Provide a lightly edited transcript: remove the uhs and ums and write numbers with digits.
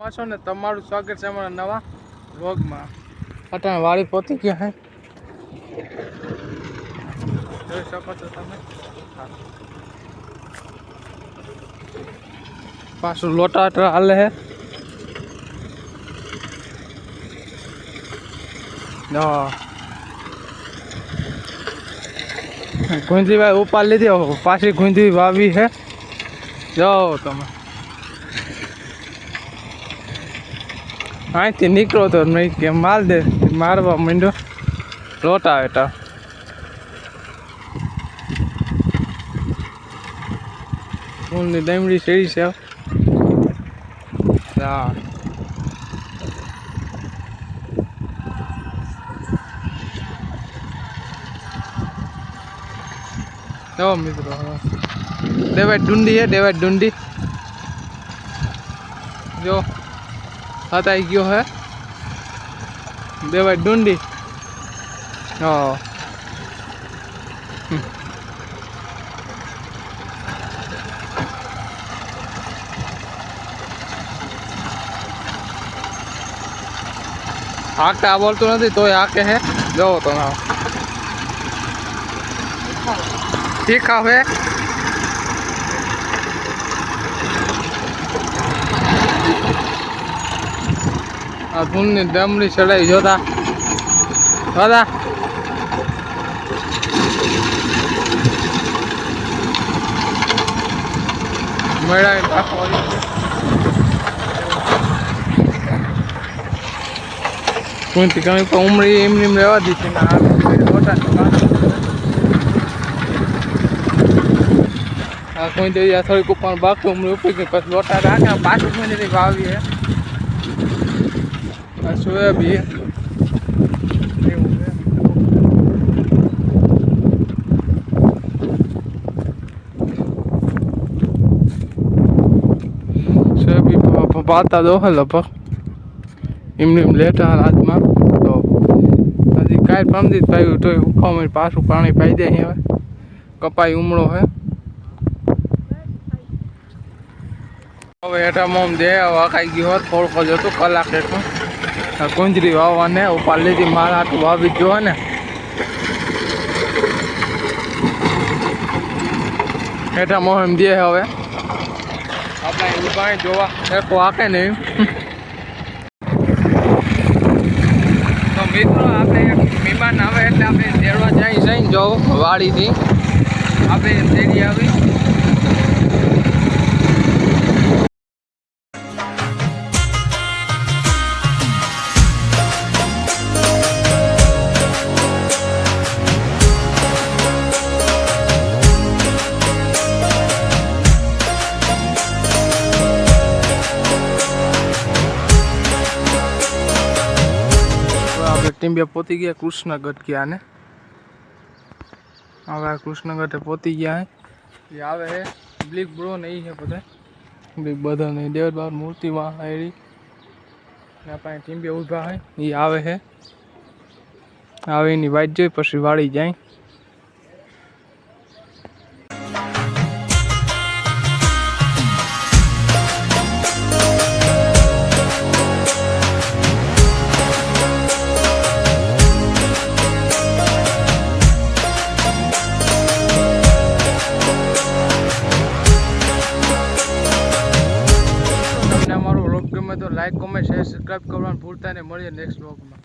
છો ને તમારું સ્વાગત છે અમારા નવા વ્લોગમાં. અટાણે વાળી પહોંચી ગયા હે, જોઈ શકો છો તમે. પાછું લોટા હાલે હે. ગુંજી ભાઈ ઉપાડ લીધી, પાછી ગુંજી વાવી હે. જાઓ તમે અહીંથી નીકળો તો નહીં કે માલ દે મારવા માંડ્યો લોટા હતા. ફૂલની ડમડી શેરી છે. હા જો મિત્રો દેવાય ડુંડી હે, દેવાય ડુંડી જો હતાઈ ગયો હે દેવાય ડુંડી. હા હાકતા બોલતું નથી તોય હાકે હે. જોવો તો ના શીખા હે. આ ફૂલની ડમરી ચડાવી જોતા દાદા. મેળાવી રાખો કોઈથી કમી પણ ઉમરી એમની રહેવા દીધી ને આ કોઈ તો થોડીક ઉપર બાકી ઉમરી ઉપડી ગઈ પછી લોટા રાખે પાછું કોઈ વાવી હે. આ સોયાબી પાતા દો લગભગ એમને લેતા હાથમાં તો હજી કાંઈ પમદી પાયું તો હુકામાં પાછું પાણી પાઈ દે. હવે કપાઈ ઉમળો હે. હવે હેઠામાં દે વાકાઈ ગયો હોત થોડુંક જ હતું કલાક એટલું. કુંજરી વાવવાને ઉપાડ લીધી મારા હાથું વાવી ગયો ને. હેઠામાં એમ દે હવે આપણે ઉભા જોવા એક વાકે નહીં. તો મિત્રો આપણે મહેમાન આવે એટલે આપણે તેડવા જઈને જો વાડીથી આપણે તેડી આવી. ટીમ્બિયા પોતી ગયા કૃષ્ણગઢ ગયા ને હવે કૃષ્ણગઢે પોતી ગયા હે. એ આવે હે બ્લિક બ્રો ને એ છે બધા બ્લિક બધા નહીં દેવર બાર મૂર્તિમાં આવી આપણે ટીમ્બિયા ઊભા હોય એ આવે હે. આવે એની વાટ જોઈ પછી વાળી જાય. ગમે તો લાઈક કોમેન્ટ શેર સબસ્ક્રાઈબ કરવાનું ભૂલતા નહીં. મળીએ નેક્સ્ટ વ્લોગમાં.